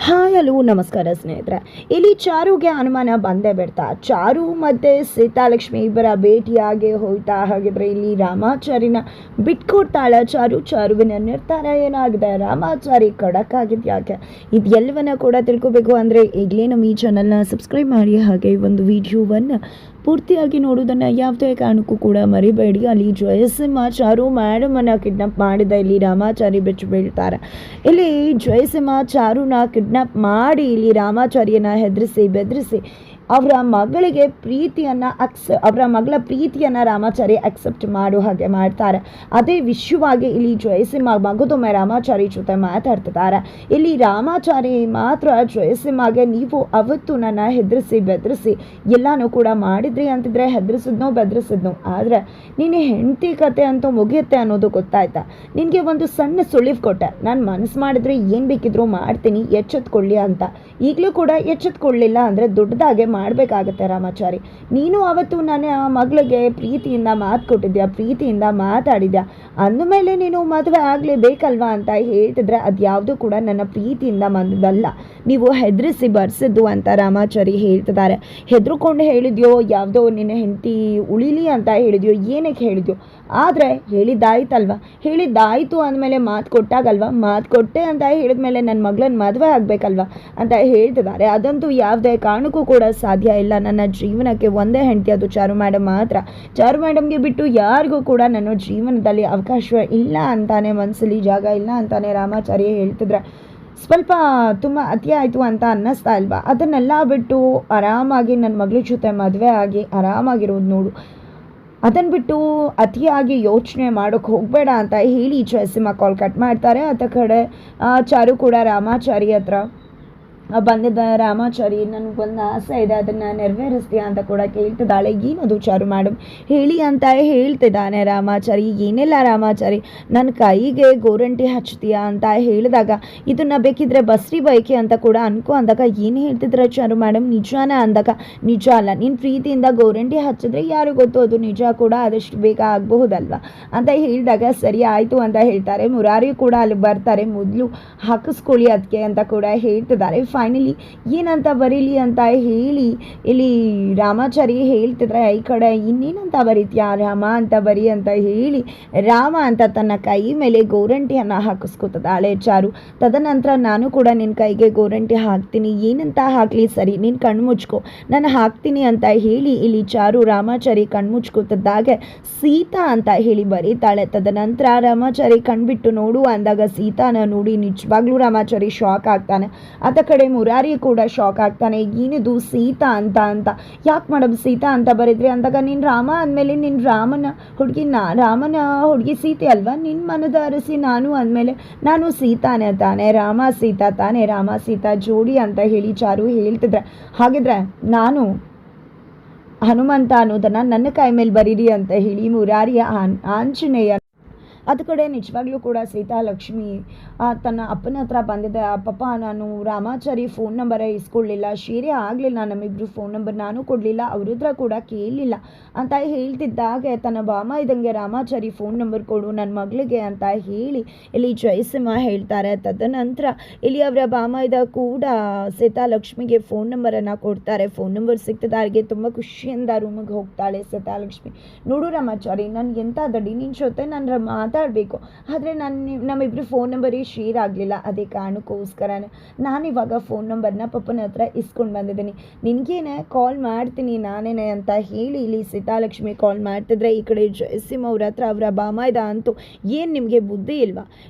Hi hello ನಮಸ್ಕಾರ ಸ್ನೇಹಿತರೆ. ಇಲ್ಲಿ ಚಾರುಗೆ ಅನುಮಾನ ಬಂದೇ ಬಿಡ್ತಾ. ಚಾರು ಮತ್ತು ಸೀತಾಲಕ್ಷ್ಮಿ ಇಬ್ಬರ ಭೇಟಿಯಾಗಿ ಹೋಯ್ತಾ. ಹಾಗಿದ್ರೆ ಇಲ್ಲಿ ರಾಮಾಚಾರಿನ ಬಿಟ್ಕೊಡ್ತಾಳ ಚಾರು. ಚಾರುವಿನ ನಿರ್ಧಾರ ಏನಾಗಿದೆ, ರಾಮಾಚಾರಿ ಖಡಕ್ ಆಗಿದ್ದು ಯಾಕೆ, ಇದೆಲ್ಲವನ್ನ ಕೂಡ ತಿಳ್ಕೊಬೇಕು ಅಂದರೆ ಈಗಲೇ ನಮ್ಮ ಈ ಚಾನಲ್ನ ಸಬ್ಸ್ಕ್ರೈಬ್ ಮಾಡಿ. ಹಾಗೆ ಒಂದು ವಿಡಿಯೋವನ್ನು ಪೂರ್ತಿಯಾಗಿ ನೋಡೋದನ್ನು ಯಾವುದೇ ಕಾರಣಕ್ಕೂ ಕೂಡ ಮರಿಬೇಡಿ. ಅಲ್ಲಿ ಜಯಸಿಂಹ ಚಾರು ಮೇಡಮನ್ನು ಕಿಡ್ನಾಪ್ ಮಾಡಿದ ಇಲ್ಲಿ ರಾಮಾಚಾರಿ ಬೆಚ್ಚು ಬೀಳ್ತಾರೆ. ಇಲ್ಲಿ ಜಯಸಿಂಹ ಚಾರುನ ಕಿಡ್ನಾಪ್ ಮಾಡಿ ಇಲ್ಲಿ ರಾಮಾಚಾರಿಯನ್ನು ಹೆದರಿಸಿ ಬೆದರಿಸಿ ಅವರ ಮಗಳ ಪ್ರೀತಿಯನ್ನು ರಾಮಾಚಾರಿ ಅಕ್ಸೆಪ್ಟ್ ಮಾಡೋ ಹಾಗೆ ಮಾಡ್ತಾರೆ. ಅದೇ ವಿಷಯವಾಗಿ ಇಲ್ಲಿ ಜಯಸಿಂಹ ಮಗದೊಮ್ಮೆ ರಾಮಾಚಾರಿ ಜೊತೆ ಮಾತಾಡ್ತಿದ್ದಾರೆ. ಇಲ್ಲಿ ರಾಮಾಚಾರಿ ಮಾತ್ರ ಜಯಸಿಂಹಗೆ, ನೀವು ಅವತ್ತು ನನ್ನ ಹೆದರಿಸಿ ಬೆದರಿಸಿ ಎಲ್ಲನೂ ಕೂಡ ಮಾಡಿದ್ರಿ ಅಂತಿದ್ರೆ, ಹೆದರಿಸಿದ್ನೋ ಬೆದರಿಸಿದ್ನೋ, ಆದರೆ ನೀನು ಹೆಂಡತಿ ಕತೆ ಅಂತೂ ಮುಗಿಯುತ್ತೆ ಅನ್ನೋದು ಗೊತ್ತಾಯ್ತಾ. ನಿನಗೆ ಒಂದು ಸಣ್ಣ ಸುಳಿವು ಕೊಟ್ಟೆ, ನಾನು ಮನಸ್ಸು ಮಾಡಿದ್ರೆ ಏನು ಬೇಕಿದ್ರೂ ಮಾಡ್ತೀನಿ, ಎಚ್ಚೆತ್ಕೊಳ್ಳಿ ಅಂತ. ಈಗಲೂ ಕೂಡ ಎಚ್ಚೆತ್ಕೊಳ್ಳಿಲ್ಲ ಅಂದರೆ ದೊಡ್ಡದಾಗೆ ಮಾಡಬೇಕಾಗತ್ತೆ ರಾಮಾಚಾರಿ. ನೀನು ಅವತ್ತು ನನ್ನ ಮಗಳಿಗೆ ಪ್ರೀತಿಯಿಂದ ಮಾತು ಕೊಟ್ಟಿದ್ಯಾ, ಪ್ರೀತಿಯಿಂದ ಮಾತಾಡಿದ್ಯಾ, ಅಂದಮೇಲೆ ನೀನು ಮದುವೆ ಆಗಲೇಬೇಕಲ್ವಾ ಅಂತ ಹೇಳ್ತಿದ್ರೆ ಅದು ಯಾವುದೂ ಕೂಡ ನನ್ನ ಪ್ರೀತಿಯಿಂದ ಬಂದದಲ್ಲ, ನೀವು ಹೆದರಿಸಿ ಬರ್ಸಿದ್ದು ಅಂತ ರಾಮಾಚಾರಿ ಹೇಳ್ತಿದ್ದಾರೆ. ಹೆದರ್ಕೊಂಡು ಹೇಳಿದ್ಯೋ, ಯಾವುದೋ ನಿನ್ನ ಹೆಂಡತಿ ಉಳಿಲಿ ಅಂತ ಹೇಳಿದ್ಯೋ, ಏನಕ್ಕೆ ಹೇಳಿದ್ಯೋ, ಆದರೆ ಹೇಳಿದ್ದಾಯ್ತು ಅಂದಮೇಲೆ ಮಾತು ಕೊಟ್ಟಾಗಲ್ವ, ಮಾತು ಕೊಟ್ಟೆ ಅಂತ ಹೇಳಿದ್ಮೇಲೆ ನನ್ನ ಮಗಳನ್ನ ಮದುವೆ ಆಗಬೇಕಲ್ವ ಅಂತ ಹೇಳ್ತಿದ್ದಾರೆ. ಅದಂತೂ ಯಾವುದೇ ಕಾರಣಕ್ಕೂ ಕೂಡ ಸಾಧ್ಯ ಇಲ್ಲ. ನನ್ನ ಜೀವನಕ್ಕೆ ಒಂದೇ ಹೆಂಡತಿ, ಅದು ಚಾರು ಮೇಡಮ್ ಮಾತ್ರ. ಚಾರು ಮೇಡಮ್ಗೆ ಬಿಟ್ಟು ಯಾರಿಗೂ ಕೂಡ ನನ್ನ ಜೀವನದಲ್ಲಿ ಅವಕಾಶ ಇಲ್ಲ ಅಂತಾನೆ, ಮನಸ್ಸಲ್ಲಿ ಜಾಗ ಇಲ್ಲ ಅಂತಾನೆ ರಾಮಾಚಾರಿ ಹೇಳ್ತಿದ್ರೆ ಸ್ವಲ್ಪ ತುಂಬ ಅತಿ ಆಯಿತು ಅಂತ ಅನ್ನಿಸ್ತಾ ಇಲ್ವಾ. ಅದನ್ನೆಲ್ಲ ಬಿಟ್ಟು ಆರಾಮಾಗಿ ನನ್ನ ಮಗಳ ಜೊತೆ ಮದುವೆ ಆಗಿ ಆರಾಮಾಗಿರೋದು ನೋಡು. ಅದನ್ನು ಬಿಟ್ಟು ಅತಿಯಾಗಿ ಯೋಚನೆ ಮಾಡೋಕ್ಕೆ ಹೋಗಬೇಡ ಅಂತ ಹೇಳಿ ಜಯಸಿಂಹ ಕಾಲ್ ಕಟ್ ಮಾಡ್ತಾರೆ. ಅತ್ತ ಕಡೆ ಚಾರು ಕೂಡ ರಾಮಾಚಾರಿ ಹತ್ರ ಬಂದಿದ್ದ. ರಾಮಾಚಾರಿ, ನನಗೊಂದು ಆಸೆ ಇದೆ, ಅದನ್ನು ನೆರವೇರಿಸ್ತೀಯಾ ಅಂತ ಕೂಡ ಕೇಳ್ತಿದ್ದಾಳೆ. ಏನದು ಚಾರು ಮೇಡಮ್ ಹೇಳಿ ಅಂತ ಹೇಳ್ತಿದ್ದಾನೆ ರಾಮಾಚಾರಿ. ಏನಿಲ್ಲ ರಾಮಾಚಾರಿ, ನನ್ನ ಕೈಗೆ ಗೋರಂಟಿ ಹಚ್ತೀಯಾ ಅಂತ ಹೇಳಿದಾಗ, ಇದನ್ನು ಬೇಕಿದ್ರೆ ಬಸ್ರಿ ಬೈಕಿ ಅಂತ ಕೂಡ ಅನ್ಕೋ ಅಂದಾಗ, ಏನು ಹೇಳ್ತಿದ್ರೆ ಚಾರು ಮೇಡಮ್, ನಿಜಾನ ಅಂದಾಗ, ನಿಜ ಅಲ್ಲ, ನೀನು ಪ್ರೀತಿಯಿಂದ ಗೋರಂಟಿ ಹಚ್ಚಿದ್ರೆ ಯಾರು ಗೊತ್ತು, ಅದು ನಿಜ ಕೂಡ ಆದಷ್ಟು ಬೇಗ ಆಗಬಹುದಲ್ವ ಅಂತ ಹೇಳಿದಾಗ, ಸರಿ ಆಯಿತು ಅಂತ ಹೇಳ್ತಾರೆ. ಮುರಾರಿ ಕೂಡ ಅಲ್ಲಿ ಬರ್ತಾರೆ. ಮೊದಲು ಹಾಕಿಸ್ಕೊಳ್ಳಿ ಅದಕ್ಕೆ ಅಂತ ಕೂಡ ಹೇಳ್ತಿದ್ದಾರೆ. ಫೈನಲಿ ಏನಂತ ಬರೀಲಿ ಅಂತ ಹೇಳಿ ಇಲ್ಲಿ ರಾಮಾಚಾರಿ ಹೇಳ್ತಿದ್ರೆ, ಈ ಕಡೆ ಇನ್ನೇನಂತ ಬರೀತೀಯ, ರಾಮ ಅಂತ ಬರಿ ಅಂತ ಹೇಳಿ ರಾಮ ಅಂತ ತನ್ನ ಕೈ ಮೇಲೆ ಗೋರಂಟಿಯನ್ನು ಹಾಕಿಸ್ಕೊತದಾಳೆ ಚಾರು. ತದನಂತರ ನಾನು ಕೂಡ ನಿನ್ನ ಕೈಗೆ ಗೋರಂಟಿ ಹಾಕ್ತೀನಿ, ಏನಂತ ಹಾಕಲಿ, ಸರಿ ನೀನು ಕಣ್ಣು ಮುಚ್ಕೋ, ನಾನು ಹಾಕ್ತೀನಿ ಅಂತ ಹೇಳಿ ಇಲ್ಲಿ ಚಾರು ರಾಮಾಚಾರಿ ಕಣ್ಣು ಮುಚ್ಕೋತಿದ್ದಾಗೆ ಸೀತಾ ಅಂತ ಹೇಳಿ ಬರೀತಾಳೆ. ತದನಂತರ ರಾಮಾಚಾರಿ ಕಣ್ಬಿಟ್ಟು ನೋಡು ಅಂದಾಗ ಸೀತಾನ ನೋಡಿ ನಿಜವಾಗ್ಲೂ ರಾಮಾಚಾರಿ ಶಾಕ್ ಆಗ್ತಾನೆ. ಆತ ಕಡೆ ಮುರಾರಿ ಕೂಡ ಶಾಕ್ ಆಗ್ತಾನೆ. ಏನಿದು ಸೀತಾ ಅಂತ ಯಾಕೆ ಮೇಡಮ್ ಸೀತಾ ಅಂತ ಬರೀದ್ರಿ ಅಂದಾಗ, ನೀನು ರಾಮ ಅಂದಮೇಲೆ ನಿನ್ನ ರಾಮನ ಹುಡುಗಿ ಸೀತೆ ಅಲ್ವಾ, ನಿನ್ನ ಮನದ ಅರಸಿ ನಾನು ಅಂದಮೇಲೆ ನಾನು ಸೀತಾನೆ ತಾನೆ, ರಾಮ ಸೀತಾ ತಾನೆ, ರಾಮ ಸೀತಾ ಜೋಡಿ ಅಂತ ಹೇಳಿ ಚಾರು ಹೇಳ್ತಿದ್ರೆ, ಹಾಗಿದ್ರೆ ನಾನು ಹನುಮಂತ ಅನ್ನೋದನ್ನು ನನ್ನ ಕೈ ಮೇಲೆ ಬರೀರಿ ಅಂತ ಹೇಳಿ ಮುರಾರಿಯ ಆಂಜನೇಯ. ಅದು ಕಡೆ ನಿಜವಾಗ್ಲೂ ಕೂಡ ಸೀತಾಲಕ್ಷ್ಮಿ ತನ್ನ ಅಪ್ಪನ ಹತ್ರ ಬಂದಿದ್ದೆ. ಪಾಪ ನಾನು ರಾಮಾಚಾರಿ ಫೋನ್ ನಂಬರೇ ಇಸ್ಕೊಳ್ಳಿಲ್ಲ, ಶೇರೇ ಆಗಲಿಲ್ಲ ನಮ್ಮಿಬ್ಬರು ಫೋನ್ ನಂಬರ್, ನಾನು ಕೊಡಲಿಲ್ಲ, ಅವ್ರ ಹತ್ರ ಕೂಡ ಕೇಳಲಿಲ್ಲ ಅಂತ ಹೇಳ್ತಿದ್ದಾಗೆ ತನ್ನ ಬಾಮ ಇದ್ದಂಗೆ ರಾಮಾಚಾರಿ ಫೋನ್ ನಂಬರ್ ಕೊಡು ನನ್ನ ಮಗಳಿಗೆ ಅಂತ ಹೇಳಿ ಇಲ್ಲಿ ಜಯಸಿಂಹ ಹೇಳ್ತಾರೆ. ತದನಂತರ ಇಲ್ಲಿ ಅವರ ಬಾಮ ಇದ್ದ ಕೂಡ ಸೀತಾಲಕ್ಷ್ಮಿಗೆ ಫೋನ್ ನಂಬರನ್ನು ಕೊಡ್ತಾರೆ. ಫೋನ್ ನಂಬರ್ ಸಿಗ್ತಿದ್ದಾಗೆ ತುಂಬ ಖುಷಿಯಿಂದ ರೂಮಿಗೆ ಹೋಗ್ತಾಳೆ ಸೀತಾಲಕ್ಷ್ಮಿ. ನೋಡು ರಾಮಾಚಾರಿ, ನನಗೆ ಎಂಥ ದಡಿ, ನಿನ್ನ ಜೊತೆ ನಾನು ಮಾತಾಡಬೇಕು, ಆದರೆ ನಮ್ಮಿಬ್ಬರು ಫೋನ್ ನಂಬರೇ ಶೇರ್ ಆಗಲಿಲ್ಲ, ಅದೇ ಕಾರಣಕ್ಕೋಸ್ಕರ ನಾನಿವಾಗ ಫೋನ್ ನಂಬರ್ನ ಪಪ್ಪನ ಹತ್ರ ಇಸ್ಕೊಂಡು ಬಂದಿದ್ದೀನಿ, ನಿನಗೇನೆ ಕಾಲ್ ಮಾಡ್ತೀನಿ ನಾನೇನೆ ಅಂತ ಹೇಳಿ ಇಲ್ಲಿ ಸೀತಾಲಕ್ಷ್ಮಿ ಕಾಲ್ ಮಾಡ್ತಿದ್ರೆ, ಈ ಕಡೆ ಜಯಸಿಂಹ ಅವ್ರ ಹತ್ರ ಅವರ ಬಾಮಾಯ್ದ ಅಂತೂ, ಏನು ನಿಮಗೆ ಬುದ್ಧಿ ಇಲ್ವಾ,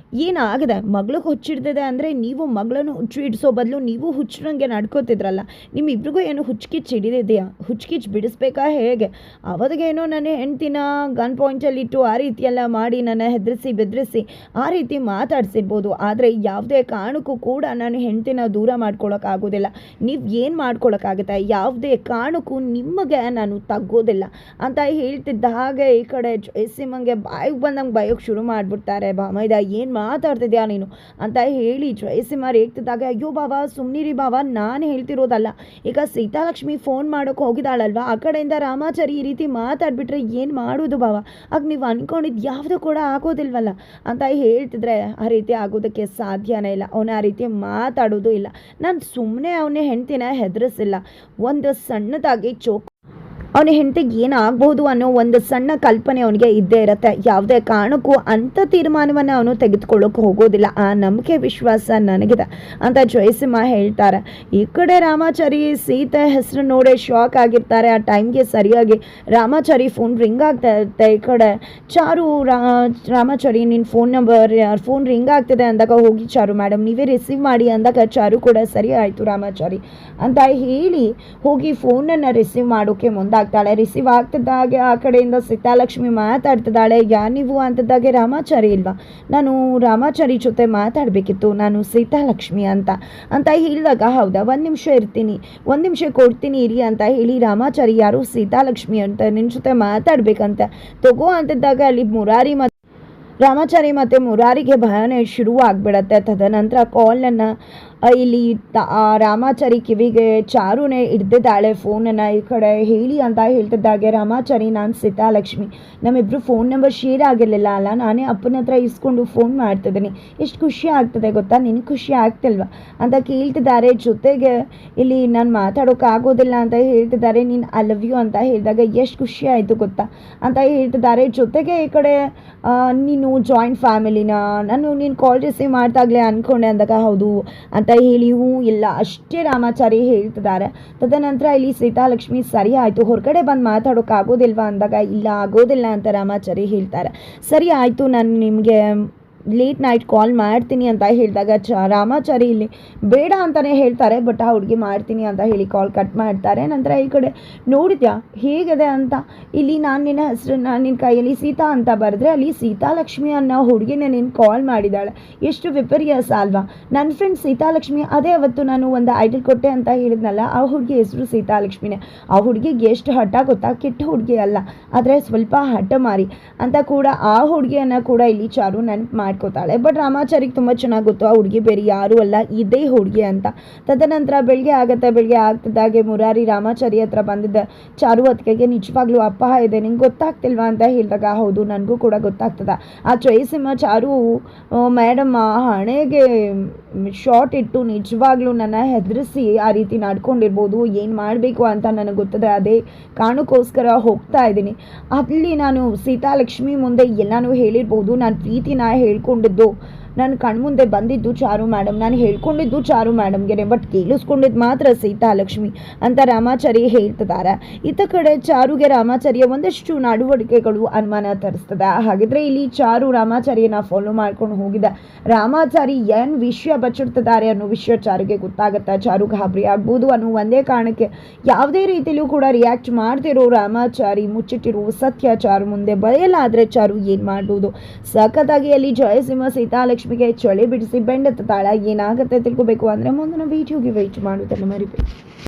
ಏನಾಗಿದೆ, ಮಗಳಿಗೆ ಹುಚ್ಚಿಡ್ತಿದೆ ಅಂದರೆ ನೀವು ಮಗಳನ್ನು ಹುಚ್ಚು ಇಡಿಸೋ ಬದಲು ನೀವು ಹುಚ್ಚರಂಗೆ ನಡ್ಕೋತಿದ್ರಲ್ಲ, ನಿಮ್ಮಿಬ್ರಿಗೂ ಏನು ಹುಚ್ಕಿಚ್ಚು ಹಿಡಿದಿದೆಯಾ, ಹುಚ್ಕಿಚ್ಚು ಬಿಡಿಸ್ಬೇಕಾ ಹೇಗೆ, ಅವತ್ತಿಗೇನೋ ನನ್ನ ಹೆಂಡ್ತಿನ ಗನ್ ಪಾಯಿಂಟಲ್ಲಿಟ್ಟು ಆ ರೀತಿಯೆಲ್ಲ ಮಾಡಿ ನನ್ನ ಹೆದರಿಸಿ ಬೆದರಿಸಿ ಆ ರೀತಿ ಮಾತಾಡ್ಸಿರ್ಬೋದು, ಆದರೆ ಯಾವುದೇ ಕಾರಣಕ್ಕೂ ಕೂಡ ನಾನು ಹೆಂಡ್ತಿನ ದೂರ ಮಾಡ್ಕೊಳಕ್ಕಾಗೋದಿಲ್ಲ, ನೀವು ಏನು ಮಾಡ್ಕೊಳಕ್ಕಾಗುತ್ತೆ, ಯಾವುದೇ ಕಾರಣಕ್ಕೂ ನಿಮಗೆ ನಾನು ತಗ್ಗೋದಿಲ್ಲ ಅಂತ ಹೇಳ್ತಿದ್ದ ಹಾಗೆ ಈ ಕಡೆ ಜಯಸಿಂಹಂಗೆ ಬಾಯಿಗೆ ಬಂದಂಗೆ ಬಯೋಕ್ಕೆ ಶುರು ಮಾಡಿಬಿಡ್ತಾರೆ. ಬಾಮೈದ ಏನು ಮಾತಾಡ್ತಿದ್ಯಾ ನೀನು ಅಂತ ಹೇಳಿ ಜಯಸಿಂಹ ರೇಗ್ತಿದ್ದಾಗ, ಅಯ್ಯೋ ಬಾವ ಸುಮ್ಮನಿರಿ ಬಾವ, ನಾನು ಹೇಳ್ತಿರೋದಲ್ಲ, ಈಗ ಸೀತಾಲಕ್ಷ್ಮಿ ಫೋನ್ ಮಾಡೋಕ್ಕೆ ಹೋಗಿದ್ದಾಳಲ್ವ, ಆ ಕಡೆಯಿಂದ ರಾಮಾಚಾರಿ ಈ ರೀತಿ ಮಾತಾಡ್ಬಿಟ್ರೆ ಏನು ಮಾಡೋದು ಬಾವ, ಆಗ ನೀವು ಅಂದ್ಕೊಂಡಿದ್ದು ಯಾವುದು ಕೂಡ ಆಗೋದಿಲ್ವಲ್ಲ ಅಂತ ಹೇಳ್ತಿದ್ರೆ ಆ ರೀತಿ ಆಗೋದಕ್ಕೆ ಸಾಧ್ಯನೇ ಇಲ್ಲ. ಅವನು ಆ ರೀತಿ ಮಾತಾಡೋದು ಇಲ್ಲ. ನಾನು ಸುಮ್ಮನೆ ಅವನ ಹೆಂಡ್ತಿನ ಹೆದರಿಸಿಲ್ಲ. ಒಂದು ಸಣ್ಣದಾಗಿ ಅವನ ಹೆಂಡತಿಗೆ ಏನಾಗಬಹುದು ಅನ್ನೋ ಒಂದು ಸಣ್ಣ ಕಲ್ಪನೆ ಅವನಿಗೆ ಇದ್ದೇ ಇರುತ್ತೆ. ಯಾವುದೇ ಕಾರಣಕ್ಕೂ ಅಂಥ ತೀರ್ಮಾನವನ್ನು ಅವನು ತೆಗೆದುಕೊಳ್ಳೋಕೆ ಹೋಗೋದಿಲ್ಲ. ಆ ನಂಬಿಕೆ ವಿಶ್ವಾಸ ನನಗಿದೆ ಅಂತ ಜಯಸಿಂಹ ಹೇಳ್ತಾರೆ. ಈ ಕಡೆ ರಾಮಾಚಾರಿ ಸೀತೆ ಹೆಸರು ನೋಡಿ ಶಾಕ್ ಆಗಿರ್ತಾರೆ. ಆ ಟೈಮ್ಗೆ ಸರಿಯಾಗಿ ರಾಮಾಚಾರಿ ಫೋನ್ ರಿಂಗ್ ಆಗ್ತಾ ಇರುತ್ತೆ. ಈ ಕಡೆ ಚಾರು ರಾಮಾಚಾರಿ ನಿನ್ನ ಫೋನ್ ರಿಂಗ್ ಆಗ್ತಿದೆ ಅಂದಾಗ ಹೋಗಿ ಚಾರು ಮೇಡಮ್ ನೀವೇ ರಿಸೀವ್ ಮಾಡಿ ಅಂದಾಗ ಚಾರು ಕೂಡ ಸರಿ ಆಯಿತು ರಾಮಾಚಾರಿ ಅಂತ ಹೇಳಿ ಹೋಗಿ ಫೋನನ್ನು ರಿಸೀವ್ ಮಾಡೋಕ್ಕೆ ಮುಂದಾಗ್ತಾಳೆ. ರಿಸೀವ್ ಆಗ್ತಿದ್ದಾಗೆ ಆ ಕಡೆಯಿಂದ ಸೀತಾಲಕ್ಷ್ಮಿ ಮಾತಾಡ್ತಿದ್ದಾಳೆ. ಯಾರು ನೀವು ಅಂತಿದ್ದಾಗೆ ರಾಮಾಚಾರಿ ಇಲ್ವಾ, ನಾನು ರಾಮಾಚಾರಿ ಜೊತೆ ಮಾತಾಡಬೇಕಿತ್ತು, ನಾನು ಸೀತಾಲಕ್ಷ್ಮಿ ಅಂತ ಹೇಳಿದಾಗ ಹೌದಾ ಒಂದು ನಿಮಿಷ ಇರ್ತೀನಿ, ಒಂದು ನಿಮಿಷ ಕೊಡ್ತೀನಿ ಇರಿ ಅಂತ ಹೇಳಿ ರಾಮಾಚಾರಿ ಯಾರು ಸೀತಾಲಕ್ಷ್ಮಿ ಅಂತ ನಿನ್ನ ಜೊತೆ ಮಾತಾಡ್ಬೇಕಂತ ತಗೋ ಅಂತಿದ್ದಾಗ ಅಲ್ಲಿ ರಾಮಾಚಾರಿ ಮತ್ತು ಮುರಾರಿಗೆ ಭಯನೇ ಶುರುವಾಗ್ಬಿಡತ್ತೆ. ತದನಂತರ ಕಾಲನ್ನು ಇಲ್ಲಿ ರಾಮಾಚಾರಿ ಕಿವಿಗೆ ಚಾರುನೇ ಹಿಡ್ದಿದ್ದಾಳೆ ಫೋನನ್ನು. ಈ ಕಡೆ ಹೇಳಿ ಅಂತ ಹೇಳ್ತಿದ್ದಾಗೆ ರಾಮಾಚಾರಿ ನಾನು ಸೀತಾಲಕ್ಷ್ಮಿ, ನಮ್ಮಿಬ್ಬರು ಫೋನ್ ನಂಬರ್ ಶೇರ್ ಆಗಿರಲಿಲ್ಲ ಅಲ್ಲ, ನಾನೇ ಅಪ್ಪನ ಹತ್ರ ಇಸ್ಕೊಂಡು ಫೋನ್ ಮಾಡ್ತಿದ್ದೀನಿ, ಎಷ್ಟು ಖುಷಿ ಆಗ್ತದೆ ಗೊತ್ತಾ, ನಿನಗೆ ಖುಷಿ ಆಗ್ತಿಲ್ವ ಅಂತ ಕೇಳ್ತಿದ್ದಾರೆ. ಜೊತೆಗೆ ಇಲ್ಲಿ ನಾನು ಮಾತಾಡೋಕ್ಕಾಗೋದಿಲ್ಲ ಅಂತ ಹೇಳ್ತಿದ್ದಾರೆ. ನೀನು ಐ ಲವ್ ಯು ಅಂತ ಹೇಳಿದಾಗ ಎಷ್ಟು ಖುಷಿ ಆಯಿತು ಗೊತ್ತಾ ಅಂತ ಹೇಳ್ತಿದ್ದಾರೆ. ಜೊತೆಗೆ ಈ ಕಡೆ ನೀನು ಜಾಯಿಂಟ್ ಫ್ಯಾಮಿಲಿನ ನೀನು ಕಾಲ್ ರಿಸೀವ್ ಮಾಡ್ದಾಗಲೇ ಅಂದ್ಕೊಂಡೆ ಅಂದಾಗ ಹೌದು ಅಂತ ಹೇಳಿ ಹೂ ಇಲ್ಲ ಅಷ್ಟೇ ರಾಮಾಚಾರಿ ಹೇಳ್ತಿದ್ದಾರೆ. ತದನಂತರ ಇಲ್ಲಿ ಸೀತಾಲಕ್ಷ್ಮಿ ಸರಿ ಆಯಿತು ಹೊರಗಡೆ ಬಂದು ಮಾತಾಡೋಕ್ಕಾಗೋದಿಲ್ವಾ ಅಂದಾಗ ಇಲ್ಲ ಆಗೋದಿಲ್ಲ ಅಂತ ರಾಮಾಚಾರಿ ಹೇಳ್ತಾರೆ. ಸರಿ ಆಯಿತು ನಾನು ನಿಮಗೆ ಲೇಟ್ ನೈಟ್ ಕಾಲ್ ಮಾಡ್ತೀನಿ ಅಂತ ಹೇಳಿದಾಗ ರಾಮಾಚಾರಿ ಇಲ್ಲಿ ಬೇಡ ಅಂತಲೇ ಹೇಳ್ತಾರೆ. ಬಟ್ ಆ ಹುಡುಗಿ ಮಾಡ್ತೀನಿ ಅಂತ ಹೇಳಿ ಕಾಲ್ ಕಟ್ ಮಾಡ್ತಾರೆ. ನಂತರ ಈ ಕಡೆ ನೋಡಿದ್ಯಾ ಹೇಗಿದೆ ಅಂತ, ಇಲ್ಲಿ ನಾನು ನಿನ್ನ ಹೆಸರನ್ನ ನಿನ್ನ ಕೈಯಲ್ಲಿ ಸೀತಾ ಅಂತ ಬರೆದ್ರೆ ಅಲ್ಲಿ ಸೀತಾಲಕ್ಷ್ಮಿ ಅನ್ನೋ ಹುಡುಗಿನ ನೀನು ಕಾಲ್ ಮಾಡಿದ್ದಾಳೆ, ಎಷ್ಟು ವಿಪರ್ಯಾಸ ಅಲ್ವಾ. ನನ್ನ ಫ್ರೆಂಡ್ ಸೀತಾಲಕ್ಷ್ಮಿ ಅದೇ ಅವತ್ತು ನಾನು ಒಂದು ಐಡಲ್ ಕೊಟ್ಟೆ ಅಂತ ಹೇಳಿದ್ನಲ್ಲ, ಆ ಹುಡುಗಿ ಹೆಸರು ಸೀತಾಲಕ್ಷ್ಮಿನೇ. ಆ ಹುಡುಗಿಗೆ ಎಷ್ಟು ಹಠ ಗೊತ್ತಾ, ಕೆಟ್ಟ ಹುಡುಗಿ ಅಲ್ಲ ಆದರೆ ಸ್ವಲ್ಪ ಹಠ ಮಾರಿ ಅಂತ ಕೂಡ ಆ ಹುಡುಗಿಯನ್ನು ಕೂಡ ಇಲ್ಲಿ ಚಾರು ನೆನಪು ಮಾಡ್ಕೋತಾಳೆ. ಬಟ್ ರಾಮಾಚಾರಿಗೆ ತುಂಬ ಚೆನ್ನಾಗಿ ಗೊತ್ತು ಆ ಹುಡುಗಿ ಬೇರೆ ಯಾರೂ ಅಲ್ಲ ಇದೇ ಹುಡುಗಿ ಅಂತ. ತದನಂತರ ಬೆಳಗ್ಗೆ ಆಗ್ತಿದ್ದಾಗೆ ಮುರಾರಿ ರಾಮಾಚಾರಿ ಹತ್ರ ಬಂದಿದ್ದ ಚಾರು ಹೊತ್ತಿಗೆ ನಿಜವಾಗ್ಲೂ ಅಪ್ಪ ಇದೆ ನಿಂಗೆ ಗೊತ್ತಾಗ್ತಿಲ್ವಾ ಅಂತ ಹೇಳಿದಾಗ ಹೌದು ನನಗೂ ಕೂಡ ಗೊತ್ತಾಗ್ತದ. ಆ ಜಯಸಿಂಹ ಚಾರು ಮೇಡಮ್ ಹಣೆಗೆ ಶಾರ್ಟ್ ಇಟ್ಟು ನಿಜವಾಗ್ಲೂ ನನ್ನ ಹೆದರಿಸಿ ಆ ರೀತಿ ನಡ್ಕೊಂಡಿರ್ಬೋದು, ಏನು ಮಾಡಬೇಕು ಅಂತ ನನಗೆ ಗೊತ್ತದೆ, ಅದೇ ಕಾರಣಕ್ಕೋಸ್ಕರ ಹೋಗ್ತಾ ಇದ್ದೀನಿ. ಅಲ್ಲಿ ನಾನು ಸೀತಾಲಕ್ಷ್ಮಿ ಮುಂದೆ ಎಲ್ಲನೂ ಹೇಳಿರ್ಬೋದು, ನಾನು ಪ್ರೀತಿನ ಹೇಳ್ಕೊಂಡಿದ್ದು ನನ್ನ ಕಣ್ಮುಂದೆ ಬಂದಿದ್ದು ಚಾರು ಮೇಡಮ್, ನಾನು ಹೇಳ್ಕೊಂಡಿದ್ದು ಚಾರು ಮೇಡಮ್ಗೆ, ಬಟ್ ಕೇಳಿಸ್ಕೊಂಡಿದ್ದು ಮಾತ್ರ ಸೀತಾಲಕ್ಷ್ಮಿ ಅಂತ ರಾಮಾಚಾರಿ ಹೇಳ್ತಿದ್ದಾರೆ. ಇತ್ತ ಕಡೆ ಚಾರುಗೆ ರಾಮಾಚಾರಿಯ ಒಂದಷ್ಟು ನಡವಳಿಕೆಗಳು ಅನುಮಾನ ತರಿಸ್ತದೆ. ಹಾಗಿದ್ರೆ ಇಲ್ಲಿ ಚಾರು ರಾಮಾಚಾರಿಯನ್ನ ಫಾಲೋ ಮಾಡ್ಕೊಂಡು ಹೋಗಿದೆ. ರಾಮಾಚಾರಿ ಏನು ವಿಷಯ ಬಚ್ಚಿಡ್ತಿದ್ದಾರೆ ಅನ್ನೋ ವಿಷಯ ಚಾರುಗೆ ಗೊತ್ತಾಗುತ್ತೆ. ಚಾರು ಗಾಬರಿ ಆಗ್ಬೋದು ಅನ್ನೋ ಒಂದೇ ಕಾರಣಕ್ಕೆ ಯಾವುದೇ ರೀತಿಯಲ್ಲೂ ಕೂಡ ರಿಯಾಕ್ಟ್ ಮಾಡ್ತಿರೋ ರಾಮಾಚಾರಿ ಮುಚ್ಚಿಟ್ಟಿರೋ ಸತ್ಯ ಚಾರು ಮುಂದೆ ಬಯಲಾದರೆ ಚಾರು ಏನು ಮಾಡ್ಬೋದು. ಸಖತ್ತಾಗಿ ಅಲ್ಲಿ ಜಯಸಿಂಹ ಸೀತಾಲಕ್ಷ್ಮಿಗೆ ಚಳಿ ಬಿಡಿಸಿ ಬೆಂಡೆತ್ತಾಳ. ಏನಾಗುತ್ತೆ ತಿಳ್ಕೊಬೇಕು ಅಂದರೆ ಮುಂದಿನ ವಿಡಿಯೋಗೆ ವೆಯ್ಟ್ ಮಾಡೋದನ್ನು ಮರಿಬೇಡಿ.